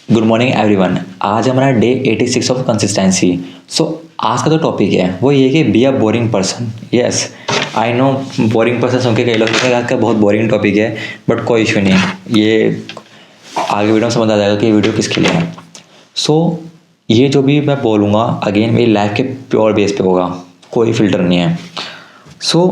Good morning everyone. आज हमारा day 86 of consistency. सो आज का जो टॉपिक है वो ये कि be a boring person. Yes, I know boring person सुन के कई लोग कहते हैं आज का बहुत बोरिंग टॉपिक है, बट कोई इशू नहीं, ये आगे वीडियो में समझ आ जाएगा कि ये वीडियो किसके लिए है। सो ये जो भी मैं बोलूँगा अगेन मेरी लाइफ के प्योर बेस पे होगा, कोई फिल्टर नहीं है। सो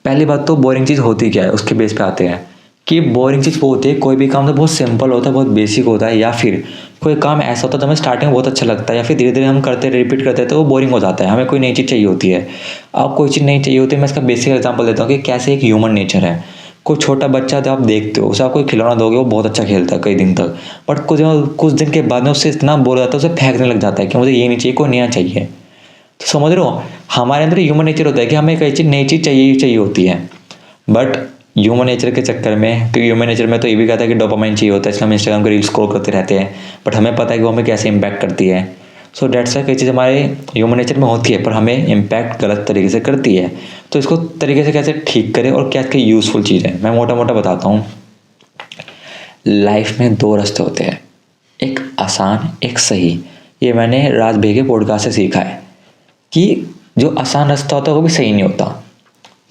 पहली बात तो बोरिंग चीज़ होती क्या है उसके बेस पे आते हैं कि बोरिंग चीज़ वो होती है, कोई भी काम तो बहुत सिंपल होता है, बहुत बेसिक होता है, या फिर कोई काम ऐसा होता है जो हमें स्टार्टिंग में बहुत अच्छा लगता है, या फिर धीरे धीरे हम करते रिपीट करते हैं तो वो बोरिंग हो जाता है। हमें कोई नई चीज़ चाहिए होती है। अब कोई चीज़ नहीं चाहिए होती है, मैं इसका बेसिक एग्जांपल देता हूँ कि कैसे एक ह्यूमन नेचर है। कोई छोटा बच्चा जब आप देखते हो उसे आप कोई खिलौना दोगे वो बहुत अच्छा खेलता है कई दिन तक, बट कुछ दिन के बाद में उससे इतना बोर हो जाता है, उसे फेंकने लग जाता है कि मुझे ये नहीं चाहिए, कोई नया चाहिए। तो समझ रहे हो, हमारे अंदर ह्यूमन नेचर होता है कि हमें कई चीज़ नई चीज़ चाहिए ही चाहिए होती है। बट ह्यूमन नेचर के चक्कर में, क्योंकि ह्यूमन नेचर में तो ये भी कहता है कि डोपामाइन चाहिए होता है, इसलिए हम इंस्टाग्राम के रील स्क्रॉल करते रहते हैं, बट हमें पता है कि वो हमें कैसे इंपैक्ट करती है। सो डेट्स वाई कई चीज़ हमारे ह्यूमन नेचर में होती है पर हमें इम्पैक्ट गलत तरीके से करती है। तो इसको तरीके से कैसे ठीक करें और क्या इसकी यूज़फुल चीज़ है, मैं मोटा मोटा बताता हूँ। लाइफ में दो रास्ते होते हैं, एक आसान एक सही। ये मैंने राज भाई के पॉडकास्ट से सीखा है कि जो आसान रास्ता होता है वो भी सही नहीं होता,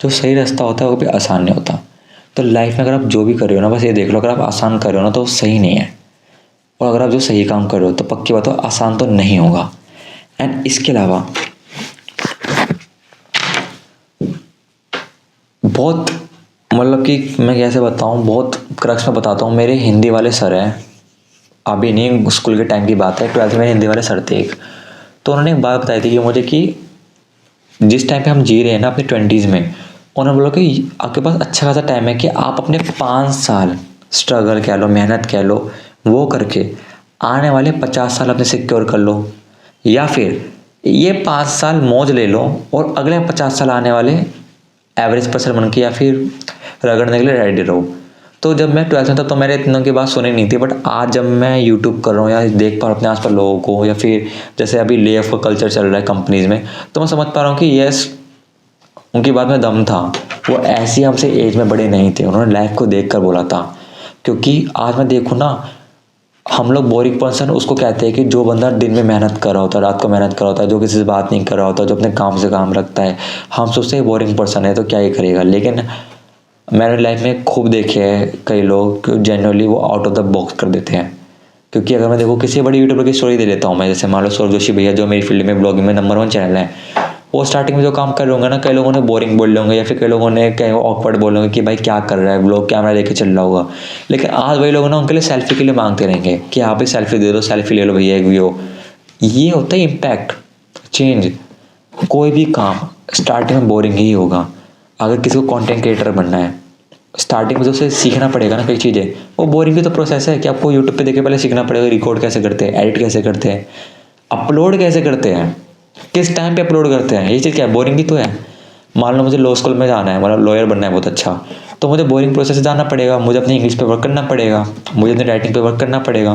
जो सही रास्ता होता है वो भी आसान नहीं होता। तो लाइफ में अगर आप जो भी कर रहे हो ना, बस ये देख लो, अगर आप आसान कर रहे हो ना तो वो सही नहीं है, और अगर आप जो सही काम कर रहे हो तो पक्की बात हो आसान तो नहीं होगा। एंड इसके अलावा बहुत मतलब कि मैं कैसे बताऊँ, बहुत क्रक्स में बताता हूँ। मेरे हिंदी वाले सर हैं, अभी नहीं स्कूल के टाइम की बात है, 12th में हिंदी वाले सर थे एक। तो उन्होंने एक बात बताई थी कि मुझे कि जिस टाइम पे हम जी रहे हैं ना अपनी 20s में, उन्होंने बोला कि आपके पास अच्छा खासा टाइम है कि आप अपने 5 साल स्ट्रगल कह लो, मेहनत कह लो, वो करके आने वाले 50 साल अपने सिक्योर कर लो, या फिर ये 5 साल मौज ले लो और अगले 50 साल आने वाले एवरेज पर्सन बन के या फिर रगड़ने के लिए रेडी रहो। तो जब मैं 12th में था तो मैंने इतनों की बात सुनी नहीं थी, बट आज जब मैं यूट्यूब कर रहा हूँ या देख पा रहा हूँ अपने आसपास लोगों को, या फिर जैसे अभी ले ऑफ का कल्चर चल रहा है कंपनीज में, तो मैं समझ पा रहा हूँ कि यस, उनकी बात में दम था। वो ऐसे हमसे एज में बड़े नहीं थे, उन्होंने लाइफ को देख कर बोला था। क्योंकि आज मैं देखूँ ना, हम लोग बोरिंग पर्सन उसको कहते हैं कि जो बंदा दिन में मेहनत कर रहा होता है, रात को मेहनत कर रहा होता है, जो किसी से बात नहीं कर रहा होता, जो अपने काम से काम रखता है, हम सोचते हैं बोरिंग पर्सन है तो क्या ही करेगा। लेकिन मैंने लाइफ में खूब देखे हैं कई लोग जनरली वो आउट ऑफ द बॉक्स कर देते हैं। क्योंकि अगर मैं देखो किसी बड़ी यूट्यूबर की स्टोरी दे लेता हूँ मैं, जैसे मान लो सौरभ जोशी भैया जो मेरी फील्ड में ब्लॉगिंग में नंबर 1 चैनल है, वो स्टार्टिंग में जो काम कर रहे होंगे ना, कई लोगों ने बोरिंग बोल रहे होंगे, या फिर कई लोगों ने कहीं ऑकवर्ड बोल होंगे कि भाई क्या कर रहा है, ब्लॉग कैमरा लेके चल रहा होगा। लेकिन आज वही लोग ना उनके लिए सेल्फी के लिए मांगते रहेंगे कि आप भी सेल्फी दे दो, सेल्फी ले लो भैया एक भी हो। ये होता है इम्पैक्ट चेंज। कोई भी काम स्टार्टिंग में बोरिंग ही होगा। अगर किसी को कंटेंट क्रिएटर बनना है, स्टार्टिंग में तो उसे सीखना पड़ेगा ना कई चीज़ें। वो बोरिंग की तो प्रोसेस है कि आपको यूट्यूब पे देख के पहले सीखना पड़ेगा रिकॉर्ड कैसे करते हैं, एडिट कैसे करते हैं, अपलोड कैसे करते हैं, किस टाइम पे अपलोड करते हैं। ये चीज़ क्या है, बोरिंग ही तो है। मान लो मुझे लॉ स्कूल में जाना है, मतलब लॉयर बनना है बहुत अच्छा, तो मुझे बोरिंग प्रोसेस से जाना पड़ेगा, मुझे अपनी इंग्लिश पे वर्क करना पड़ेगा, मुझे अपनी राइटिंग पे वर्क करना पड़ेगा,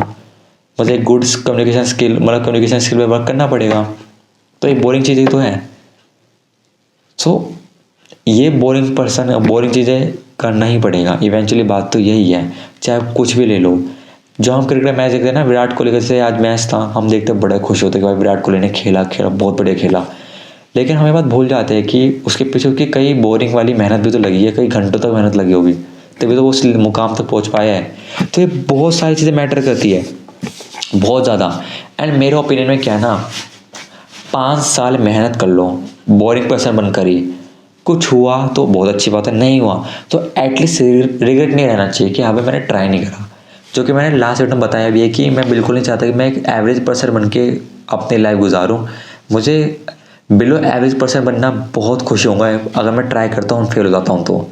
मुझे गुड कम्युनिकेशन स्किल मतलब कम्युनिकेशन स्किल पे वर्क करना पड़ेगा। तो ये बोरिंग चीज़ें तो हैं। सो ये बोरिंग पर्सन बोरिंग चीज़ें करना ही पड़ेगा इवेंचुअली। बात तो यही है, चाहे आप कुछ भी ले लो। जो हम क्रिकेट मैच देखते हैं ना, विराट कोहली का जैसे आज मैच था, हम देखते बड़े खुश होते कि भाई विराट कोहली ने खेला बहुत बढ़िया खेला। लेकिन हमें बात भूल जाते हैं कि उसके पीछे उसकी कई बोरिंग वाली मेहनत भी तो लगी है, कई घंटों तक मेहनत लगी होगी, तभी तो वो उस मुकाम तक पहुँच पाया है। तो ये बहुत सारी चीज़ें मैटर करती है, बहुत ज़्यादा। एंड मेरे ओपिनियन में क्या है ना, 5 साल मेहनत कर लो बोरिंग पर्सन बनकर ही, कुछ हुआ तो बहुत अच्छी बात है, नहीं हुआ तो एटलीस्ट रिग्रेट नहीं रहना चाहिए कि हाँ भाई मैंने ट्राई नहीं करा। जो कि मैंने लास्ट वीडियो में बताया भी है कि मैं बिल्कुल नहीं चाहता कि मैं एक एवरेज पर्सन बन के अपनी लाइफ गुजारूँ। मुझे बिलो एवरेज पर्सन बनना बहुत खुशी होगा अगर मैं ट्राई करता हूँ फेल हो जाता हूँ तो।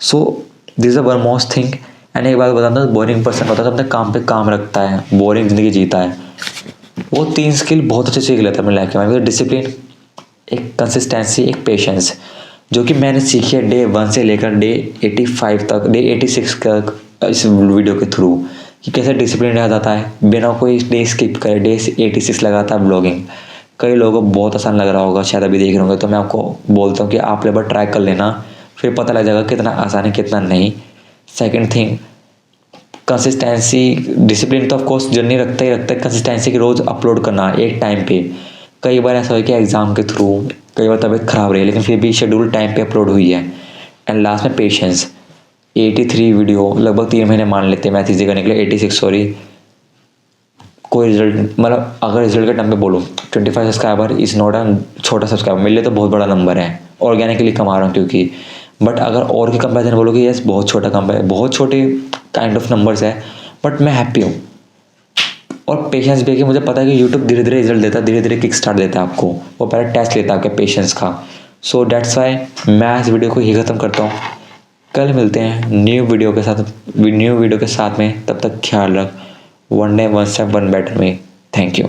So this is one most thing. And एक बात बताता हूँ, बोरिंग पर्सन होता है तो अपने काम पे काम रखता है, बोरिंग ज़िंदगी जीता है, वो 3 स्किल बहुत अच्छे सीख लेता है अपनी लाइफ में। डिसिप्लिन, एक कंसिस्टेंसी, एक पेशेंस, जो कि मैंने सीखी है डे 1 से लेकर डे 85 तक, डे 86 तक इस वीडियो के थ्रू, कि कैसे डिसिप्लिन रह जाता है बिना कोई डे स्किप करे। डे 86 लगाता है ब्लॉगिंग। कई लोगों को बहुत आसान लग रहा होगा, शायद अभी देख रहे होंगे, तो मैं आपको बोलता हूँ कि आप एक बार ट्राई कर लेना, फिर पता लग जाएगा कितना आसान है कितना नहीं। सेकेंड थिंग, कंसिस्टेंसी, डिसिप्लिन तो ऑफ कोर्स जर्नी रखता ही रखता है, कंसिस्टेंसी की रोज़ अपलोड करना एक टाइम पे। कई बार ऐसा हुआ कि एग्ज़ाम के थ्रू कई बार तबीयत ख़राब रही है, लेकिन फिर भी शेड्यूल टाइम पे अपलोड हुई है। एंड लास्ट में पेशेंस, 83 वीडियो लगभग 3 महीने मान लेते हैं मैथ ईज़ी करने के लिए, 86 सॉरी। कोई रिजल्ट, मतलब अगर रिजल्ट के टाइम पे बोलो 25 सब्सक्राइबर इज़ नॉट अ छोटा सब्सक्राइबर, मेरे लिए तो बहुत बड़ा नंबर है, ऑर्गेनिकली कमा रहा हूँ क्योंकि। बट अगर और के कंपेरिजन बोलो कि यस बहुत छोटा कंपेयर, बहुत छोटे काइंड ऑफ नंबर्स है, बट मैं हैप्पी हूँ। और पेशेंस भी है कि मुझे पता है कि यूट्यूब धीरे धीरे रिजल्ट देता है, धीरे धीरे किक स्टार्ट देता है आपको, वो पहले टेस्ट लेता है आपके पेशेंस का। सो दैट्स वाई मैं इस वीडियो को यही ख़त्म करता हूँ। कल मिलते हैं न्यू वीडियो के साथ में, तब तक ख्याल रख। One day one step one better me. Thank you.